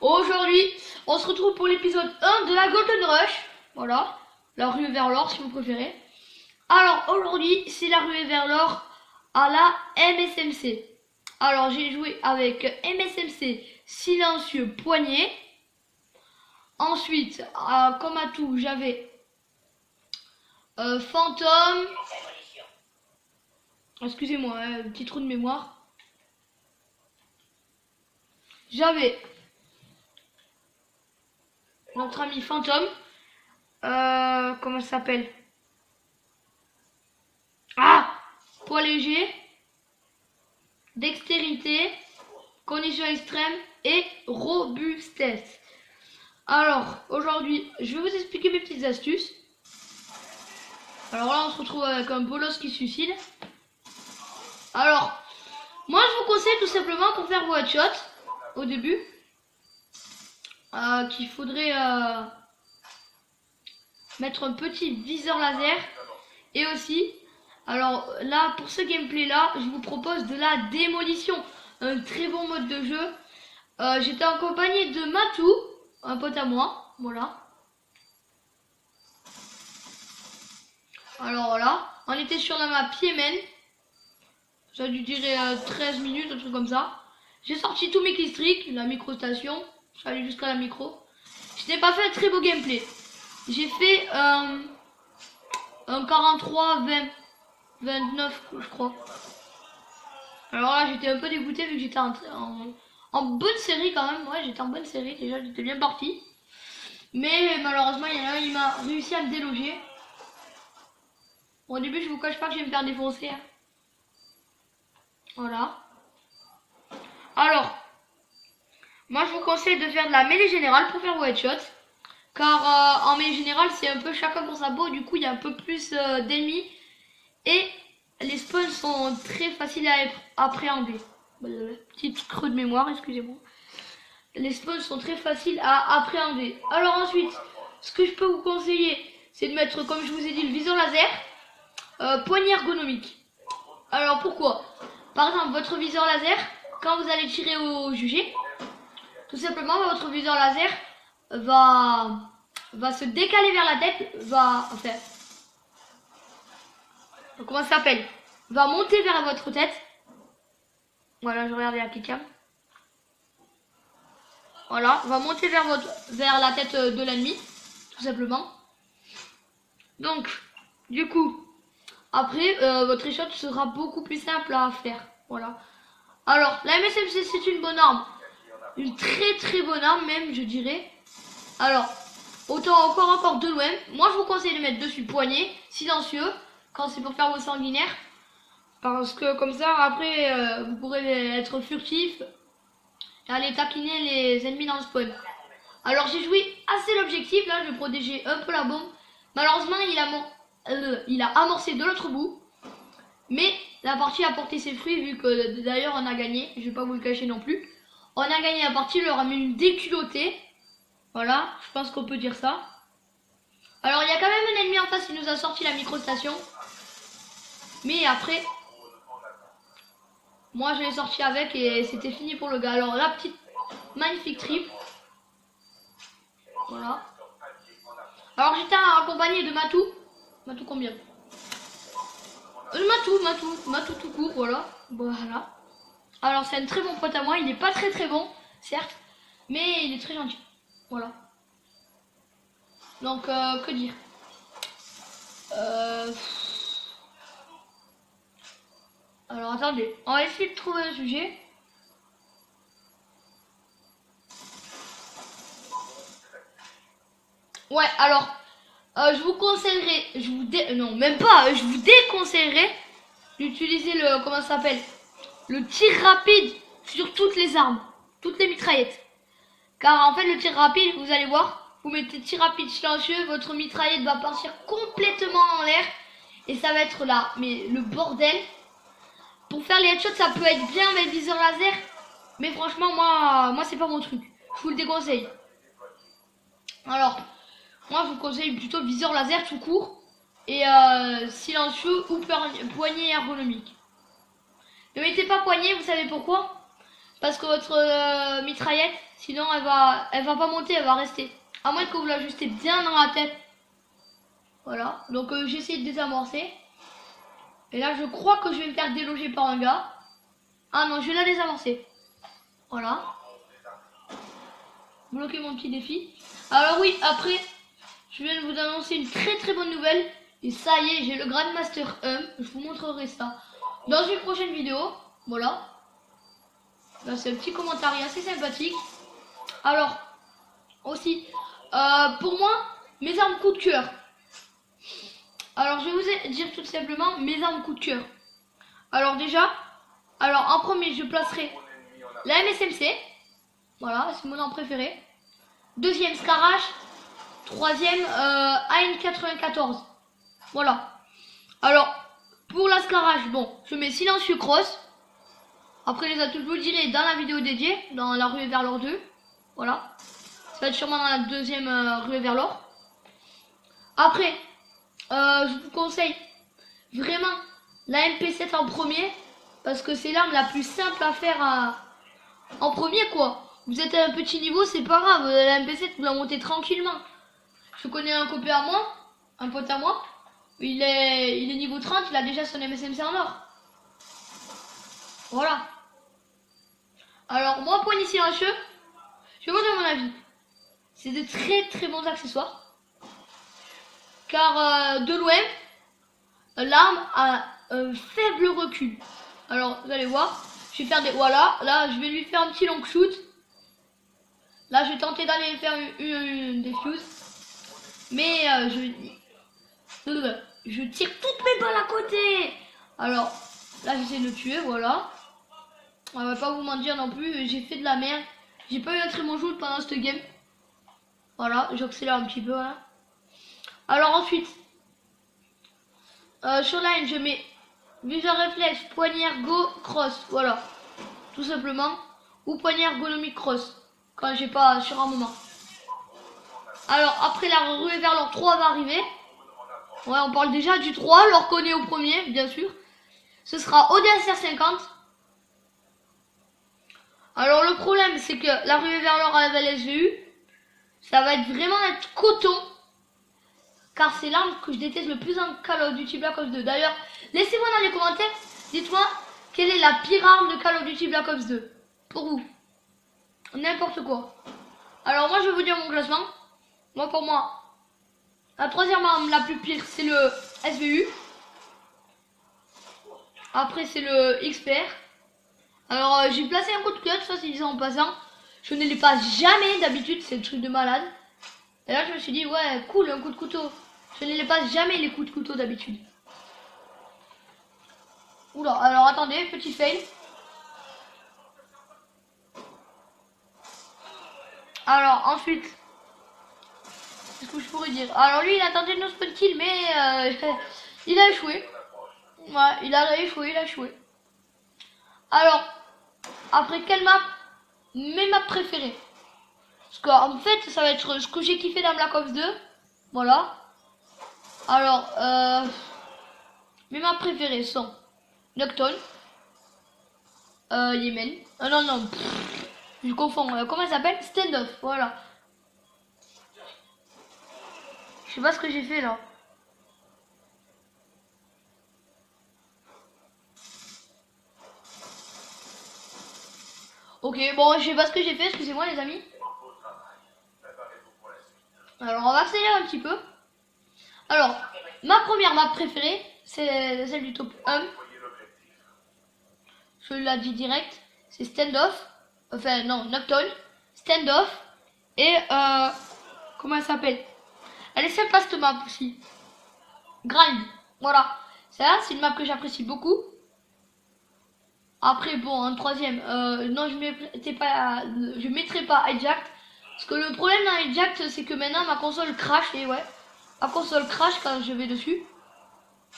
Aujourd'hui, on se retrouve pour l'épisode 1 de la Golden Rush. Voilà, la ruée vers l'or si vous préférez. Alors aujourd'hui, c'est la ruée vers l'or à la MSMC. Alors j'ai joué avec MSMC silencieux poignet. Ensuite, comme atout, j'avais fantôme. Excusez-moi, petit trou de mémoire. J'avais notre ami fantôme. Comment ça s'appelle? Poids léger, dextérité, conditions extrêmes et robustesse. Alors, aujourd'hui, je vais vous expliquer mes petites astuces. Alors là, on se retrouve avec un bolos qui suicide. Alors, moi, je vous conseille tout simplement pour faire vos headshots au début, qu'il faudrait mettre un petit viseur laser. Et aussi, alors là, pour ce gameplay là, je vous propose de la démolition, un très bon mode de jeu. J'étais en compagnie de Matou, un pote à moi, voilà. Alors voilà, on était sur la map Yemen. Ça a dû durer 13 minutes, un truc comme ça. J'ai sorti tous mes killstreaks, la micro-station. Je suis allé jusqu'à la micro. Je n'ai pas fait un très beau gameplay. J'ai fait un 43, 20, 29, je crois. Alors là, j'étais un peu dégoûté vu que j'étais en bonne série quand même. Ouais, j'étais en bonne série déjà, j'étais bien parti. Mais malheureusement, il y en a un, il m'a réussi à me déloger. Bon, au début, je vous cache pas que je vais me faire défoncer. Hein. Voilà. Alors, moi je vous conseille de faire de la mêlée générale pour faire vos headshots. Car en mêlée générale, c'est un peu chacun pour sa peau. Du coup, il y a un peu plus d'ennemis. Et les spawns sont très faciles à appréhender. Petite creux de mémoire, excusez-moi. Les spawns sont très faciles à appréhender. Alors ensuite, ce que je peux vous conseiller, c'est de mettre, comme je vous ai dit, le viseur laser. Poignée ergonomique. Alors pourquoi? Par exemple, votre viseur laser, quand vous allez tirer au jugé, tout simplement, votre viseur laser va se décaler vers la tête, comment ça s'appelle? Va monter vers votre tête. Voilà, je regarde la cam. Voilà, va monter vers la tête de l'ennemi, tout simplement. Donc, du coup, après, votre échotte sera beaucoup plus simple à faire. Voilà. Alors, la MSMC, c'est une bonne arme. Une très très bonne arme même, je dirais. Alors, autant encore de loin. Moi, je vous conseille de mettre dessus poignet, silencieux, quand c'est pour faire vos sanguinaires. Parce que comme ça, après, vous pourrez être furtif et aller taquiner les ennemis dans le spawn. Alors, j'ai joué assez l'objectif. Là, je vais protéger un peu la bombe. Malheureusement, il a amorcé de l'autre bout. Mais la partie a porté ses fruits vu que d'ailleurs on a gagné. Je vais pas vous le cacher non plus. On a gagné la partie, il leur a mis une déculottée. Voilà, je pense qu'on peut dire ça. Alors il y a quand même un ennemi en face qui nous a sorti la microstation. Mais après, moi je l'ai sorti avec et c'était fini pour le gars. Alors la petite magnifique trip. Voilà. Alors j'étais accompagné de Matou. Matou combien? Matou tout court, voilà. Voilà. Alors c'est un très bon pote à moi, il n'est pas très bon, certes, mais il est très gentil. Voilà. Donc que dire? Alors attendez, on va essayer de trouver un sujet. Ouais, alors je vous conseillerais, je vous déconseillerais d'utiliser le, comment ça s'appelle, le tir rapide sur toutes les armes, toutes les mitraillettes. Car en fait le tir rapide, vous allez voir, vous mettez tir rapide silencieux, votre mitraillette va partir complètement en l'air et ça va être là, mais le bordel. Pour faire les headshots, ça peut être bien avec le viseur laser, mais franchement moi c'est pas mon truc. Je vous le déconseille. Alors, moi je vous conseille plutôt viseur laser tout court et silencieux ou poignée ergonomique. Ne mettez pas poignée, vous savez pourquoi? Parce que votre mitraillette, Sinon elle va pas monter, elle va rester. À moins que vous l'ajustez bien dans la tête. Voilà, donc j'essaie de désamorcer. Et là je crois que je vais me faire déloger par un gars. Ah non, je vais la désamorcer. Voilà. Bloquer mon petit défi. Alors oui, après, je viens de vous annoncer une très bonne nouvelle. Et ça y est, j'ai le Grandmaster 1. Je vous montrerai ça dans une prochaine vidéo. Voilà. Là c'est un petit commentaire assez sympathique. Alors, aussi, pour moi, mes armes coup de cœur. Alors je vais vous dire tout simplement mes armes coup de cœur. Alors déjà, en premier je placerai la MSMC. Voilà, c'est mon arme préférée. Deuxième Scarache. Troisième AN94. Voilà. Alors pour la Scarache, bon, je mets silencieux cross. Après les atouts, je vous le dirai dans la vidéo dédiée, dans la ruée vers l'or 2. Voilà. Ça va être sûrement dans la deuxième ruée vers l'or. Après, je vous conseille vraiment la MP7 en premier. Parce que c'est l'arme la plus simple à faire en premier, quoi. Vous êtes à un petit niveau, c'est pas grave. La MP7, vous la montez tranquillement. Je connais un copain à moi, un pote à moi. Il est niveau 30, il a déjà son MSMC en or. Voilà. Alors, moi, poignée silencieux, je vais vous donner mon avis. C'est de très bons accessoires. Car de loin, l'arme a un faible recul. Alors, vous allez voir, je vais faire des... Voilà, là, je vais lui faire un petit long shoot. Là, je vais tenter d'aller faire une défuse. Mais je tire toutes mes balles à côté. Alors, là, j'essaie de le tuer, voilà. On va pas vous mentir non plus, j'ai fait de la merde. J'ai pas eu un très bon shoot pendant cette game. Voilà, j'accélère un petit peu, voilà. Alors ensuite, sur line, je mets viseur réflexe, poignée ergo, cross, voilà. Tout simplement. Ou poignée ergonomique cross, quand j'ai pas sur un moment. Alors après la ruée vers l'or 3 va arriver. Ouais, on parle déjà du 3, l'or qu'on est au premier, bien sûr. Ce sera ODSR 50. Alors le problème, c'est que la ruée vers l'or avec la SVU, ça va être vraiment être coton. Car c'est l'arme que je déteste le plus en Call of Duty Black Ops 2. D'ailleurs, laissez-moi dans les commentaires, dites-moi quelle est la pire arme de Call of Duty Black Ops 2. Pour vous. N'importe quoi. Alors moi je vais vous dire mon classement. Moi pour moi, la troisième arme la plus pire c'est le SVU. Après c'est le XPR. Alors j'ai placé un coup de cœur, ça c'est disant en passant. Je ne les passe jamais d'habitude, c'est le truc de malade. Et là je me suis dit ouais cool un coup de couteau. Je ne les passe jamais les coups de couteau d'habitude. Oula, alors attendez, petit fail. Alors ensuite, qu'est-ce que je pourrais dire? Alors lui il a tenté de no spawn kill mais il a échoué. Ouais, il a échoué. Alors, après quelle map? Mes maps préférées. Parce qu'en fait ça va être ce que j'ai kiffé dans Black Ops 2. Voilà. Alors, mes maps préférées sont Nocton, Yemen. Non, je confonds. Comment elle s'appelle? Standoff, voilà. Je sais pas ce que j'ai fait là. Ok, bon, je sais pas ce que j'ai fait, excusez-moi les amis. Alors, on va accélérer un petit peu. Alors, ma première map préférée, c'est celle du top 1. Je l'ai dit direct. C'est Standoff. Enfin, non, Nocton. Standoff. Et, comment elle s'appelle? Elle est sympa cette map aussi. Grind. Voilà. Ça, c'est une map que j'apprécie beaucoup. Après, bon, en troisième, non, je mettrai pas Hijacked. Parce que le problème dans Hijacked, c'est que maintenant ma console crash. Et ouais, ma console crash quand je vais dessus.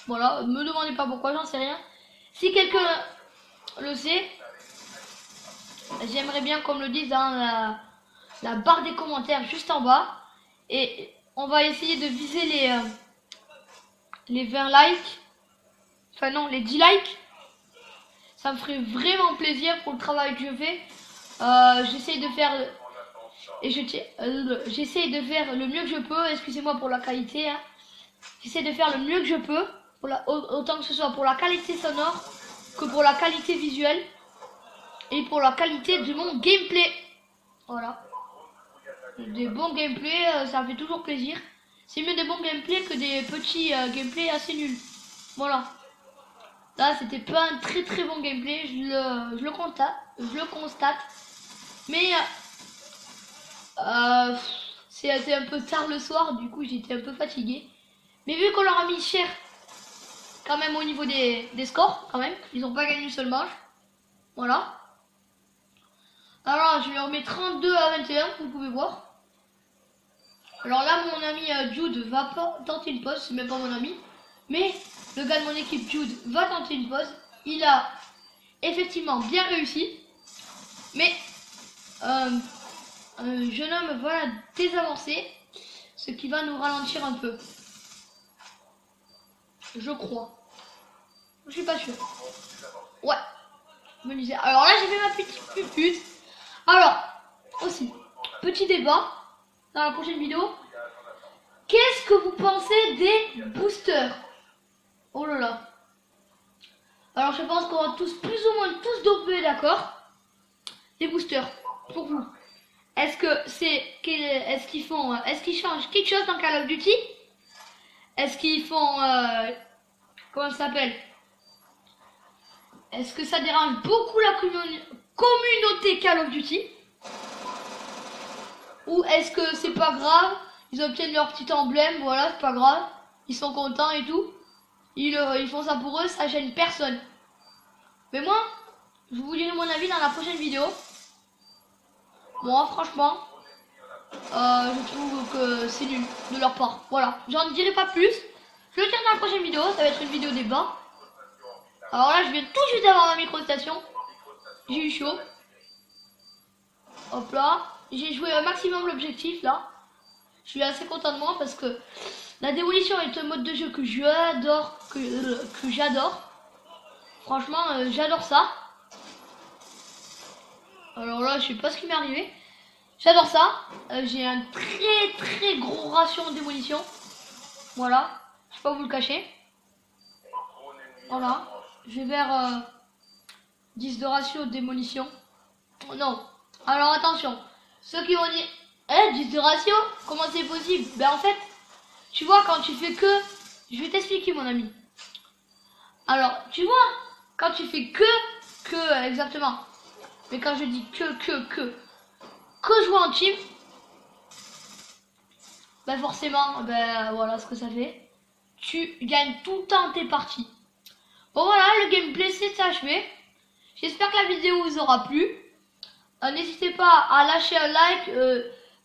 Voilà, me demandez pas pourquoi, j'en sais rien. Si quelqu'un le sait, j'aimerais bien qu'on me le dise dans la barre des commentaires juste en bas. Et on va essayer de viser les 20 likes. Enfin non, les 10 likes. Ça me ferait vraiment plaisir pour le travail que je fais. J'essaye de faire Et j'essaie de faire le mieux que je peux. Excusez-moi pour la qualité. Hein. J'essaie de faire le mieux que je peux. Autant que ce soit pour la qualité sonore que pour la qualité visuelle. Et pour la qualité de mon gameplay. Voilà. Des bons gameplays, ça fait toujours plaisir. C'est mieux des bons gameplays que des petits gameplays assez nuls. Voilà. Là, c'était pas un très très bon gameplay, je le constate. Mais c'était un peu tard le soir, du coup j'étais un peu fatigué. Mais vu qu'on leur a mis cher, quand même au niveau des scores, quand même, ils ont pas gagné une seule manche. Voilà. Alors je leur mets 32 à 21, vous pouvez voir. Alors là, mon ami Jude va pas tenter une pause, c'est même pas mon ami. Mais le gars de mon équipe, Jude, va tenter une pause. Il a effectivement bien réussi. Mais un jeune homme va désavancer, ce qui va nous ralentir un peu. Je crois. Je suis pas sûr. Ouais. Me disais. Alors là, j'ai fait ma petite pupute. Alors, aussi, petit débat dans la prochaine vidéo. Qu'est-ce que vous pensez des boosters? Oh là là. Alors je pense qu'on va tous plus ou moins tous doper, d'accord? Les boosters, pour vous. Est-ce qu'ils changent quelque chose dans Call of Duty? Est-ce qu'ils font comment ça s'appelle? Est-ce que ça dérange beaucoup la communauté Call of Duty? Ou est-ce que c'est pas grave? Ils obtiennent leur petit emblème, voilà, c'est pas grave. Ils sont contents et tout. Ils font ça pour eux, ça gêne personne. Mais moi, je vous dirai mon avis dans la prochaine vidéo. Moi, franchement, je trouve que c'est nul de leur part. Voilà, j'en dirai pas plus. Je le tiens dans la prochaine vidéo, ça va être une vidéo débat. Alors là, je viens tout de suite d'avoir ma micro-station. J'ai eu chaud. Hop là. J'ai joué au maximum l'objectif là. Je suis assez content de moi parce que la démolition est un mode de jeu que j'adore. Que j'adore. Franchement, j'adore ça. Alors là, je sais pas ce qui m'est arrivé. J'adore ça. J'ai un très gros ratio en démolition. Voilà. Je vais pas vous le cacher. Voilà. Je vais vers 10 de ratio de démolition. Oh, non. Alors attention. Ceux qui vont dire 10 de ratio, comment c'est possible? Ben en fait, tu vois, quand tu fais que... Je vais t'expliquer, mon ami. Alors, tu vois, quand tu fais que, exactement. Mais quand je dis que jouer en team, ben forcément, ben voilà ce que ça fait. Tu gagnes tout le temps tes parties. Bon voilà, le gameplay s'est achevé. J'espère que la vidéo vous aura plu. N'hésitez pas à lâcher un like,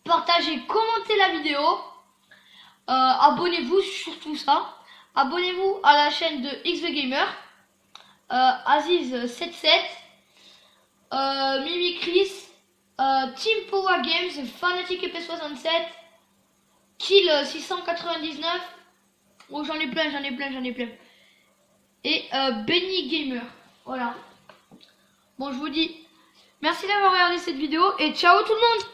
partager, commenter la vidéo. Abonnez-vous sur tout ça. Abonnez-vous à la chaîne de XV Gamer. Aziz77, Mimi Chris, Team Power Games, Fanatic EP67, Kill 699. Oh, j'en ai plein. Et Benny Gamer. Voilà. Bon, je vous dis merci d'avoir regardé cette vidéo et ciao tout le monde.